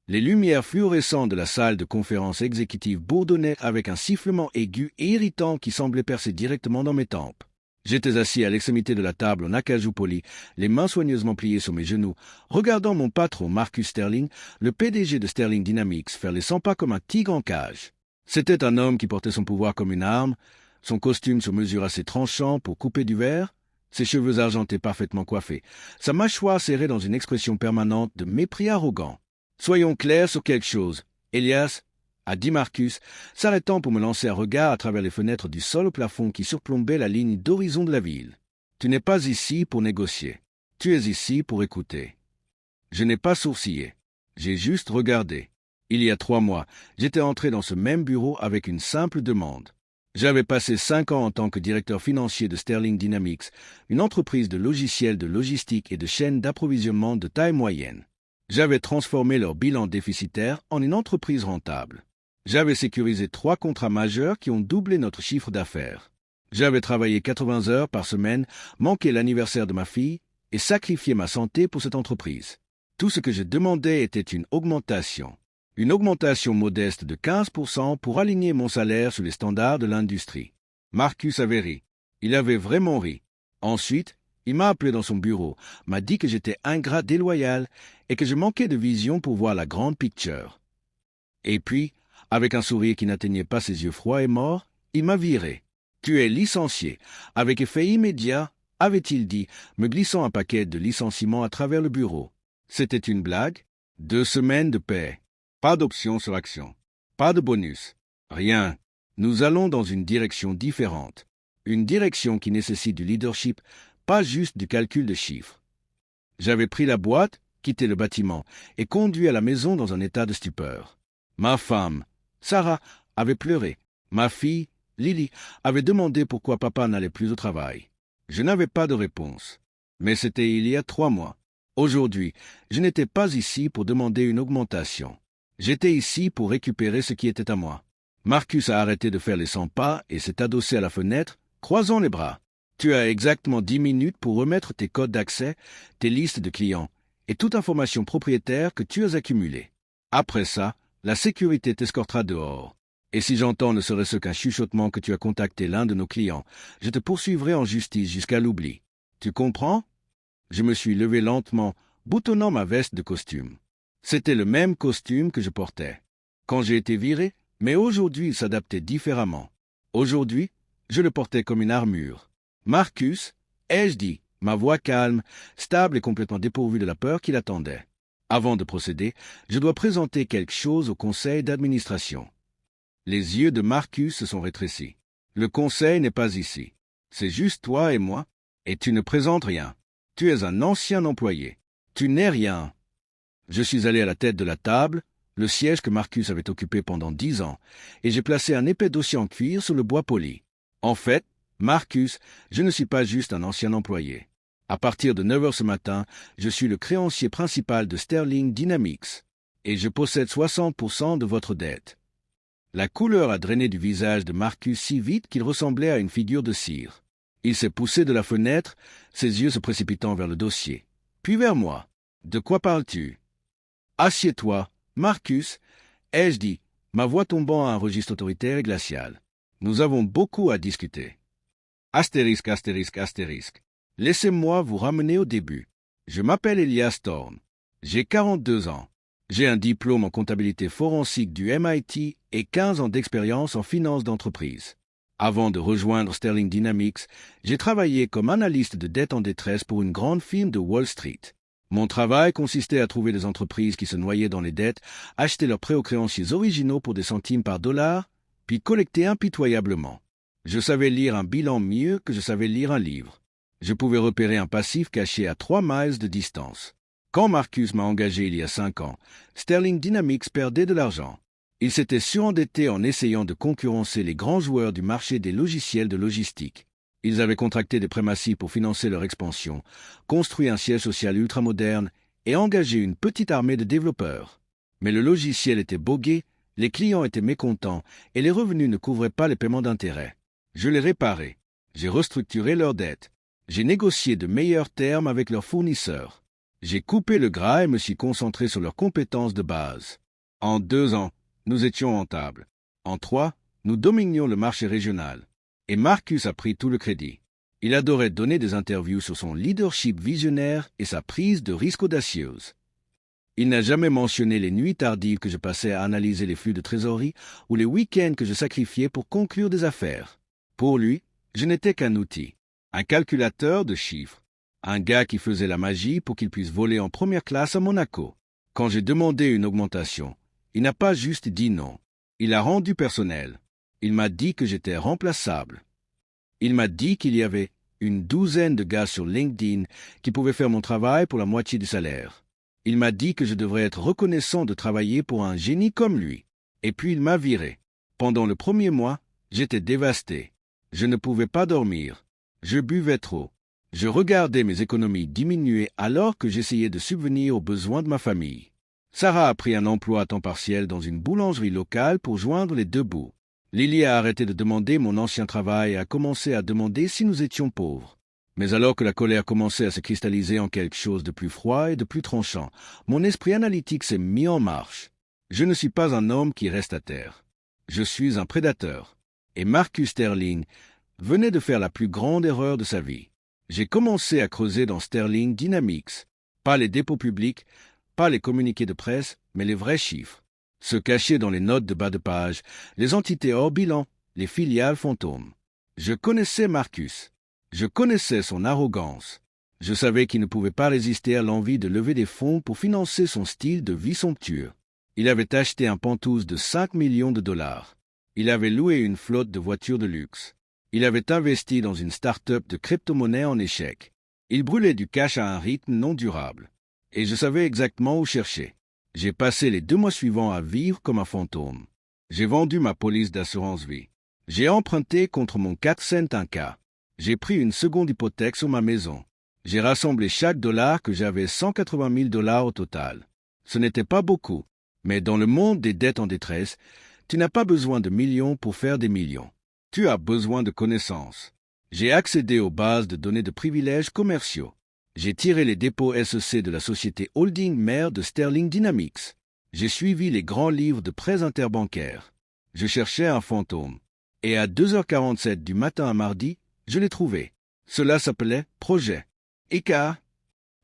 Les lumières fluorescentes de la salle de conférence exécutive bourdonnaient avec un sifflement aigu et irritant qui semblait percer directement dans mes tempes. J'étais assis à l'extrémité de la table en acajou poli, les mains soigneusement pliées sur mes genoux, regardant mon patron Marcus Sterling, le PDG de Sterling Dynamics, faire les 100 pas comme un tigre en cage. C'était un homme qui portait son pouvoir comme une arme, son costume sur mesure assez tranchant pour couper du verre, ses cheveux argentés parfaitement coiffés, sa mâchoire serrée dans une expression permanente de mépris arrogant. « Soyons clairs sur quelque chose, Elias » a dit Marcus, s'arrêtant pour me lancer un regard à travers les fenêtres du sol au plafond qui surplombaient la ligne d'horizon de la ville. « Tu n'es pas ici pour négocier. Tu es ici pour écouter. » Je n'ai pas sourcillé. J'ai juste regardé. Il y a 3 mois, j'étais entré dans ce même bureau avec une simple demande. J'avais passé 5 ans en tant que directeur financier de Sterling Dynamics, une entreprise de logiciels de logistique et de chaînes d'approvisionnement de taille moyenne. J'avais transformé leur bilan déficitaire en une entreprise rentable. J'avais sécurisé 3 contrats majeurs qui ont doublé notre chiffre d'affaires. J'avais travaillé 80 heures par semaine, manqué l'anniversaire de ma fille et sacrifié ma santé pour cette entreprise. Tout ce que je demandais était une augmentation modeste de 15% pour aligner mon salaire sur les standards de l'industrie. Marcus avait ri. Il avait vraiment ri. Ensuite, il m'a appelé dans son bureau, m'a dit que j'étais ingrat déloyal et que je manquais de vision pour voir la grande picture. Et puis, avec un sourire qui n'atteignait pas ses yeux froids et morts, il m'a viré. « Tu es licencié. » Avec effet immédiat, avait-il dit, me glissant un paquet de licenciements à travers le bureau. C'était une blague. 2 semaines de paix. Pas d'option sur action. Pas de bonus. Rien. Nous allons dans une direction différente. Une direction qui nécessite du leadership, pas juste du calcul de chiffres. J'avais pris la boîte, quitté le bâtiment et conduit à la maison dans un état de stupeur. Ma femme, Sarah, avait pleuré. Ma fille, Lily, avait demandé pourquoi papa n'allait plus au travail. Je n'avais pas de réponse. Mais c'était il y a 3 mois. Aujourd'hui, je n'étais pas ici pour demander une augmentation. J'étais ici pour récupérer ce qui était à moi. Marcus a arrêté de faire les 100 pas et s'est adossé à la fenêtre, croisant les bras. Tu as exactement 10 minutes pour remettre tes codes d'accès, tes listes de clients et toute information propriétaire que tu as accumulée. Après ça, la sécurité t'escortera dehors. Et si j'entends ne serait-ce qu'un chuchotement que tu as contacté l'un de nos clients, je te poursuivrai en justice jusqu'à l'oubli. Tu comprends? Je me suis levé lentement, boutonnant ma veste de costume. C'était le même costume que je portais quand j'ai été viré, mais aujourd'hui il s'adaptait différemment. Aujourd'hui, je le portais comme une armure. Marcus, ai-je dit, ma voix calme, stable et complètement dépourvue de la peur qui l'attendait. Avant de procéder, je dois présenter quelque chose au conseil d'administration. Les yeux de Marcus se sont rétrécis. Le conseil n'est pas ici. C'est juste toi et moi, et tu ne présentes rien. Tu es un ancien employé. Tu n'es rien. Je suis allé à la tête de la table, le siège que Marcus avait occupé pendant 10 ans, et j'ai placé un épais dossier en cuir sur le bois poli. En fait, Marcus, je ne suis pas juste un ancien employé. À partir de 9 heures ce matin, je suis le créancier principal de Sterling Dynamics, et je possède 60% de votre dette. La couleur a drainé du visage de Marcus si vite qu'il ressemblait à une figure de cire. Il s'est poussé de la fenêtre, ses yeux se précipitant vers le dossier. Puis vers moi. De quoi parles-tu? Assieds-toi, Marcus, ai-je dit, ma voix tombant à un registre autoritaire et glacial. Nous avons beaucoup à discuter. Astérisque, astérisque, astérisque. Laissez-moi vous ramener au début. Je m'appelle Elias Thorne. J'ai 42 ans. J'ai un diplôme en comptabilité forensique du MIT et 15 ans d'expérience en finance d'entreprise. Avant de rejoindre Sterling Dynamics, j'ai travaillé comme analyste de dette en détresse pour une grande firme de Wall Street. Mon travail consistait à trouver des entreprises qui se noyaient dans les dettes, acheter leurs prêts aux créanciers originaux pour des centimes par dollar, puis collecter impitoyablement. Je savais lire un bilan mieux que je savais lire un livre. Je pouvais repérer un passif caché à 3 miles de distance. Quand Marcus m'a engagé il y a 5 ans, Sterling Dynamics perdait de l'argent. Il s'était surendetté en essayant de concurrencer les grands joueurs du marché des logiciels de logistique. Ils avaient contracté des prêts massifs pour financer leur expansion, construit un siège social ultramoderne et engagé une petite armée de développeurs. Mais le logiciel était bogué, les clients étaient mécontents et les revenus ne couvraient pas les paiements d'intérêt. Je les réparais. J'ai restructuré leurs dettes. J'ai négocié de meilleurs termes avec leurs fournisseurs. J'ai coupé le gras et me suis concentré sur leurs compétences de base. En 2 ans, nous étions rentables. En 3, nous dominions le marché régional. Et Marcus a pris tout le crédit. Il adorait donner des interviews sur son leadership visionnaire et sa prise de risque audacieuse. Il n'a jamais mentionné les nuits tardives que je passais à analyser les flux de trésorerie ou les week-ends que je sacrifiais pour conclure des affaires. Pour lui, je n'étais qu'un outil, un calculateur de chiffres, un gars qui faisait la magie pour qu'il puisse voler en première classe à Monaco. Quand j'ai demandé une augmentation, il n'a pas juste dit non. Il a rendu personnel. Il m'a dit que j'étais remplaçable. Il m'a dit qu'il y avait une douzaine de gars sur LinkedIn qui pouvaient faire mon travail pour la moitié du salaire. Il m'a dit que je devrais être reconnaissant de travailler pour un génie comme lui. Et puis il m'a viré. Pendant le premier mois, j'étais dévasté. Je ne pouvais pas dormir. Je buvais trop. Je regardais mes économies diminuer alors que j'essayais de subvenir aux besoins de ma famille. Sarah a pris un emploi à temps partiel dans une boulangerie locale pour joindre les deux bouts. Lily a arrêté de demander mon ancien travail et a commencé à demander si nous étions pauvres. Mais alors que la colère commençait à se cristalliser en quelque chose de plus froid et de plus tranchant, mon esprit analytique s'est mis en marche. Je ne suis pas un homme qui reste à terre. Je suis un prédateur. Et Marcus Sterling venait de faire la plus grande erreur de sa vie. J'ai commencé à creuser dans Sterling Dynamics, pas les dépôts publics, pas les communiqués de presse, mais les vrais chiffres. Se cacher dans les notes de bas de page, les entités hors bilan, les filiales fantômes. Je connaissais Marcus. Je connaissais son arrogance. Je savais qu'il ne pouvait pas résister à l'envie de lever des fonds pour financer son style de vie somptueux. Il avait acheté un Pantouse de 5 millions de dollars. Il avait loué une flotte de voitures de luxe. Il avait investi dans une start-up de crypto-monnaie en échec. Il brûlait du cash à un rythme non durable. Et je savais exactement où chercher. J'ai passé les 2 mois suivants à vivre comme un fantôme. J'ai vendu ma police d'assurance vie. J'ai emprunté contre mon 4 cents un cas. J'ai pris une seconde hypothèque sur ma maison. J'ai rassemblé chaque dollar que j'avais 180 000 dollars au total. Ce n'était pas beaucoup, mais dans le monde des dettes en détresse, tu n'as pas besoin de millions pour faire des millions. Tu as besoin de connaissances. J'ai accédé aux bases de données de privilèges commerciaux. J'ai tiré les dépôts SEC de la société holding mère de Sterling Dynamics. J'ai suivi les grands livres de prêts interbancaires. Je cherchais un fantôme. Et à 2h47 du matin à mardi, je l'ai trouvé. Cela s'appelait Projet. Ika.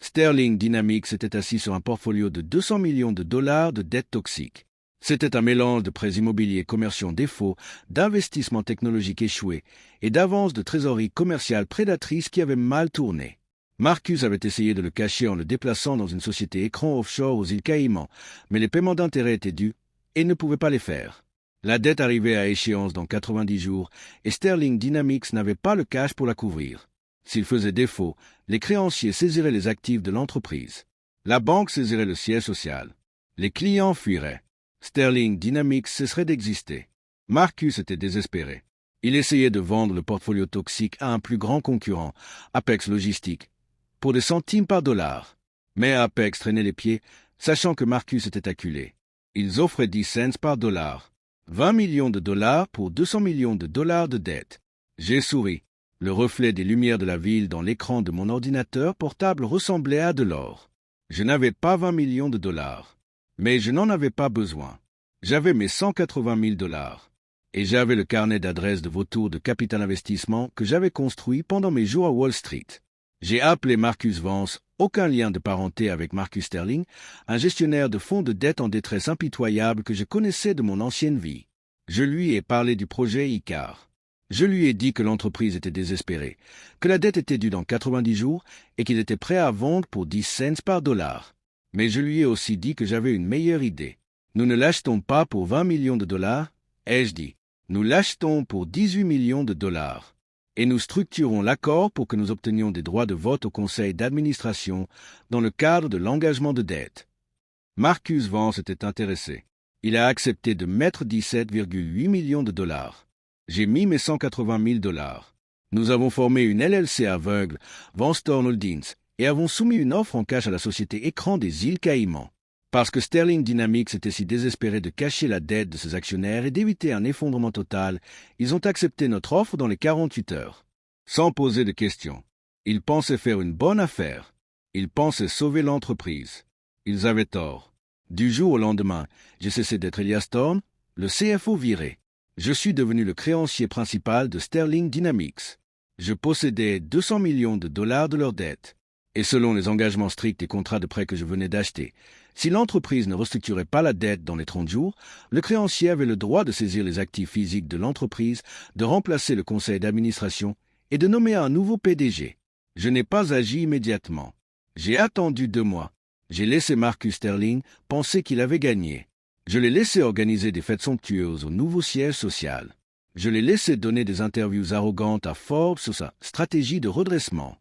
Sterling Dynamics était assis sur un portfolio de 200 millions de dollars de dettes toxiques. C'était un mélange de prêts immobiliers commerciaux défauts, d'investissements technologiques échoués et d'avances de trésorerie commerciale prédatrices qui avaient mal tourné. Marcus avait essayé de le cacher en le déplaçant dans une société écran offshore aux îles Caïmans, mais les paiements d'intérêt étaient dus et il ne pouvait pas les faire. La dette arrivait à échéance dans 90 jours et Sterling Dynamics n'avait pas le cash pour la couvrir. S'il faisait défaut, les créanciers saisiraient les actifs de l'entreprise. La banque saisirait le siège social. Les clients fuiraient. Sterling Dynamics cesserait d'exister. Marcus était désespéré. Il essayait de vendre le portfolio toxique à un plus grand concurrent, Apex Logistique, pour des centimes par dollar. Mais Apex traînait les pieds, sachant que Marcus était acculé. Ils offraient 10 cents par dollar. 20 millions de dollars pour 200 millions de dollars de dette. J'ai souri. Le reflet des lumières de la ville dans l'écran de mon ordinateur portable ressemblait à de l'or. Je n'avais pas 20 millions de dollars. Mais je n'en avais pas besoin. J'avais mes 180 000 dollars. Et j'avais le carnet d'adresses de vautours de capital investissement que j'avais construit pendant mes jours à Wall Street. J'ai appelé Marcus Vance, aucun lien de parenté avec Marcus Sterling, un gestionnaire de fonds de dette en détresse impitoyable que je connaissais de mon ancienne vie. Je lui ai parlé du projet Icar. Je lui ai dit que l'entreprise était désespérée, que la dette était due dans 90 jours et qu'il était prêt à vendre pour 10 cents par dollar. Mais je lui ai aussi dit que j'avais une meilleure idée. Nous ne l'achetons pas pour 20 millions de dollars, ai-je dit. Nous l'achetons pour 18 millions de dollars. Et nous structurons l'accord pour que nous obtenions des droits de vote au conseil d'administration dans le cadre de l'engagement de dette. Marcus Vance était intéressé. Il a accepté de mettre 17,8 millions de dollars. J'ai mis mes 180 000 dollars. Nous avons formé une LLC aveugle, Vance Thorn Holdings, et avons soumis une offre en cash à la société écran des îles Caïmans. Parce que Sterling Dynamics était si désespéré de cacher la dette de ses actionnaires et d'éviter un effondrement total, ils ont accepté notre offre dans les 48 heures. Sans poser de questions. Ils pensaient faire une bonne affaire. Ils pensaient sauver l'entreprise. Ils avaient tort. Du jour au lendemain, j'ai cessé d'être Elias Thorne, le CFO viré. Je suis devenu le créancier principal de Sterling Dynamics. Je possédais 200 millions de dollars de leurs dettes. Et selon les engagements stricts et contrats de prêt que je venais d'acheter, si l'entreprise ne restructurait pas la dette dans les 30 jours, le créancier avait le droit de saisir les actifs physiques de l'entreprise, de remplacer le conseil d'administration et de nommer un nouveau PDG. Je n'ai pas agi immédiatement. J'ai attendu 2 mois. J'ai laissé Marcus Sterling penser qu'il avait gagné. Je l'ai laissé organiser des fêtes somptueuses au nouveau siège social. Je l'ai laissé donner des interviews arrogantes à Forbes sur sa stratégie de redressement.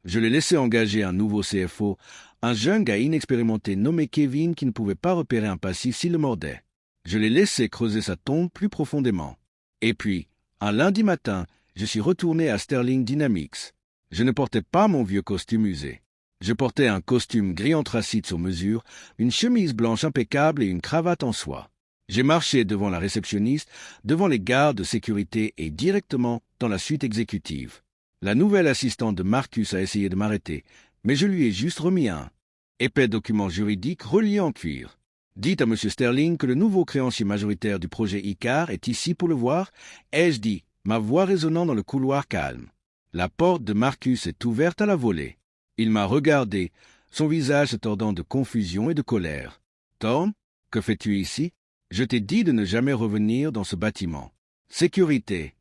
Je l'ai laissé engager un nouveau CFO, un jeune gars inexpérimenté nommé Kevin qui ne pouvait pas repérer un passif s'il le mordait. Je l'ai laissé creuser sa tombe plus profondément. Et puis, un lundi matin, je suis retourné à Sterling Dynamics. Je ne portais pas mon vieux costume usé. Je portais un costume gris anthracite sur mesure, une chemise blanche impeccable et une cravate en soie. J'ai marché devant la réceptionniste, devant les gardes de sécurité et directement dans la suite exécutive. La nouvelle assistante de Marcus a essayé de m'arrêter, mais je lui ai juste remis un épais document juridique relié en cuir. Dites à M. Sterling que le nouveau créancier majoritaire du projet Icar est ici pour le voir, ai-je dit, ma voix résonnant dans le couloir calme. La porte de Marcus est ouverte à la volée. Il m'a regardé, son visage se tordant de confusion et de colère. « Thorne, que fais-tu ici? Je t'ai dit de ne jamais revenir dans ce bâtiment. Sécurité !»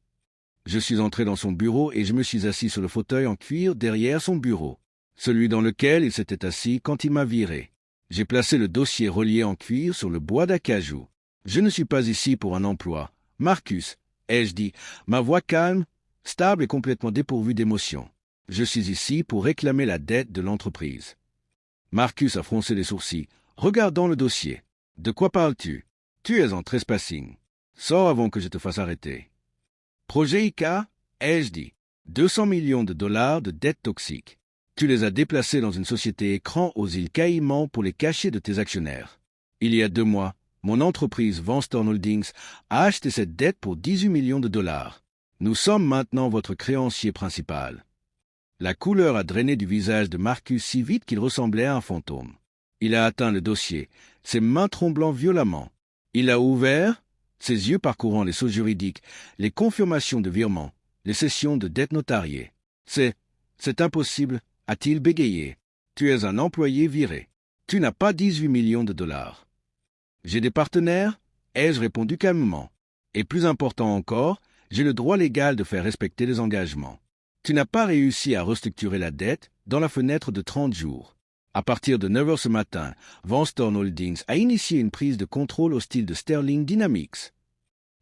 Je suis entré dans son bureau et je me suis assis sur le fauteuil en cuir derrière son bureau, celui dans lequel il s'était assis quand il m'a viré. J'ai placé le dossier relié en cuir sur le bois d'acajou. « Je ne suis pas ici pour un emploi. Marcus, ai-je dit, ma voix calme, stable et complètement dépourvue d'émotion. Je suis ici pour réclamer la dette de l'entreprise. » Marcus a froncé les sourcils, regardant le dossier. « De quoi parles-tu? Tu es en trespassing. Sors avant que je te fasse arrêter. » Projet Icar, ai-je dit, 200 millions de dollars de dettes toxiques. Tu les as déplacés dans une société écran aux îles Caïmans pour les cacher de tes actionnaires. Il y a 2 mois, mon entreprise Vanstorn Holdings a acheté cette dette pour 18 millions de dollars. Nous sommes maintenant votre créancier principal. La couleur a drainé du visage de Marcus si vite qu'il ressemblait à un fantôme. Il a atteint le dossier, ses mains tremblant violemment. Il a ouvert, ses yeux parcourant les sources juridiques, les confirmations de virement, les cessions de dettes notariées. « C'est impossible », a-t-il bégayé. « Tu es un employé viré. Tu n'as pas 18 millions de dollars. »« J'ai des partenaires ?» ai-je répondu calmement. « Et plus important encore, j'ai le droit légal de faire respecter les engagements. Tu n'as pas réussi à restructurer la dette dans la fenêtre de 30 jours. À partir de 9 heures ce matin, Vanstorn Holdings a initié une prise de contrôle au style de Sterling Dynamics. »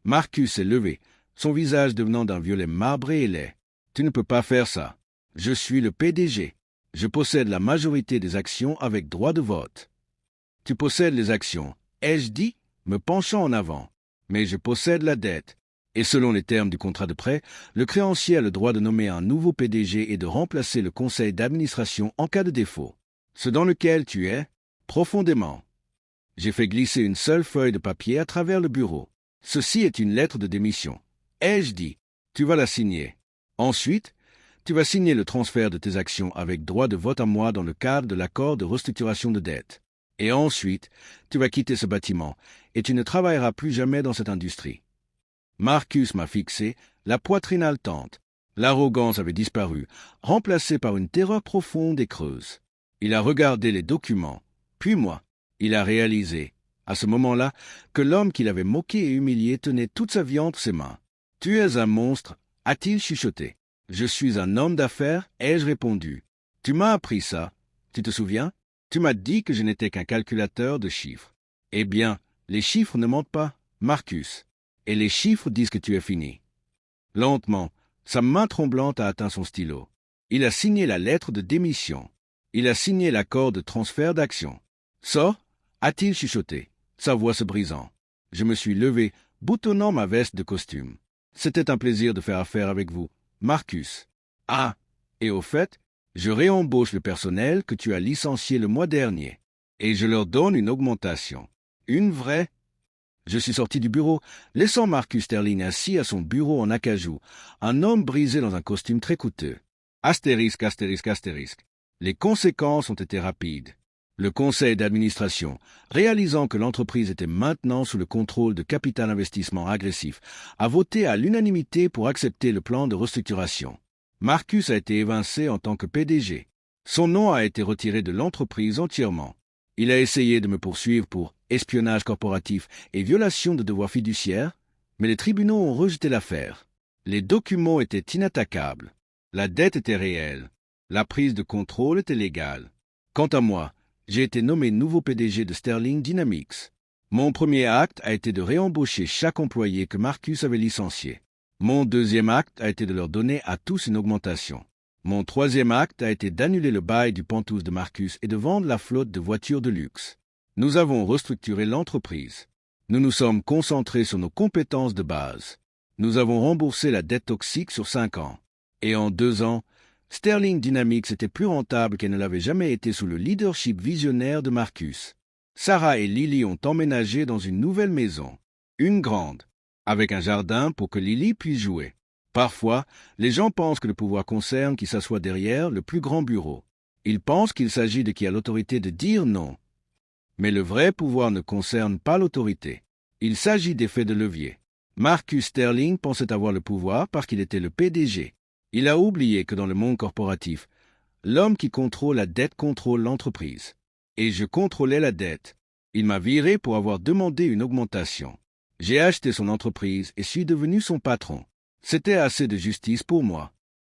Marcus s'est levé, son visage devenant d'un violet marbré et laid. « Tu ne peux pas faire ça. Je suis le PDG. Je possède la majorité des actions avec droit de vote. »« Tu possèdes les actions, ai-je dit, me penchant en avant. Mais je possède la dette. Et selon les termes du contrat de prêt, le créancier a le droit de nommer un nouveau PDG et de remplacer le conseil d'administration en cas de défaut. Ce dans lequel tu es, profondément. » J'ai fait glisser une seule feuille de papier à travers le bureau. « Ceci est une lettre de démission. Ai-je dit, tu vas la signer. Ensuite, tu vas signer le transfert de tes actions avec droit de vote à moi dans le cadre de l'accord de restructuration de dette. Et ensuite, tu vas quitter ce bâtiment et tu ne travailleras plus jamais dans cette industrie. » Marcus m'a fixé, la poitrine haletante. L'arrogance avait disparu, remplacée par une terreur profonde et creuse. Il a regardé les documents, puis moi. Il a réalisé, à ce moment-là, que l'homme qu'il avait moqué et humilié tenait toute sa vie entre ses mains. « Tu es un monstre », a-t-il chuchoté. « Je suis un homme d'affaires », ai-je répondu. « Tu m'as appris ça. Tu te souviens? Tu m'as dit que je n'étais qu'un calculateur de chiffres. Eh bien, les chiffres ne mentent pas, Marcus. Et les chiffres disent que tu es fini. » Lentement, sa main tremblante a atteint son stylo. Il a signé la lettre de démission. Il a signé l'accord de transfert d'action. « Sors » a-t-il chuchoté, sa voix se brisant. Je me suis levé, boutonnant ma veste de costume. « C'était un plaisir de faire affaire avec vous, Marcus. »« Ah, et au fait, je réembauche le personnel que tu as licencié le mois dernier, et je leur donne une augmentation. Une vraie. » Je suis sorti du bureau, laissant Marcus Sterling assis à son bureau en acajou, un homme brisé dans un costume très coûteux. Astérisque, astérisque, astérisque. Les conséquences ont été rapides. Le conseil d'administration, réalisant que l'entreprise était maintenant sous le contrôle de capital investissement agressif, a voté à l'unanimité pour accepter le plan de restructuration. Marcus a été évincé en tant que PDG. Son nom a été retiré de l'entreprise entièrement. Il a essayé de me poursuivre pour espionnage corporatif et violation de devoirs fiduciaires, mais les tribunaux ont rejeté l'affaire. Les documents étaient inattaquables. La dette était réelle. La prise de contrôle était légale. Quant à moi, j'ai été nommé nouveau PDG de Sterling Dynamics. Mon premier acte a été de réembaucher chaque employé que Marcus avait licencié. Mon deuxième acte a été de leur donner à tous une augmentation. Mon troisième acte a été d'annuler le bail du Pantouse de Marcus et de vendre la flotte de voitures de luxe. Nous avons restructuré l'entreprise. Nous nous sommes concentrés sur nos compétences de base. Nous avons remboursé la dette toxique sur 5 ans. Et en 2 ans, Sterling Dynamics était plus rentable qu'elle ne l'avait jamais été sous le leadership visionnaire de Marcus. Sarah et Lily ont emménagé dans une nouvelle maison, une grande, avec un jardin pour que Lily puisse jouer. Parfois, les gens pensent que le pouvoir concerne qui s'assoit derrière le plus grand bureau. Ils pensent qu'il s'agit de qui a l'autorité de dire non. Mais le vrai pouvoir ne concerne pas l'autorité. Il s'agit d'effets de levier. Marcus Sterling pensait avoir le pouvoir parce qu'il était le PDG. Il a oublié que dans le monde corporatif, l'homme qui contrôle la dette contrôle l'entreprise. Et je contrôlais la dette. Il m'a viré pour avoir demandé une augmentation. J'ai acheté son entreprise et suis devenu son patron. C'était assez de justice pour moi.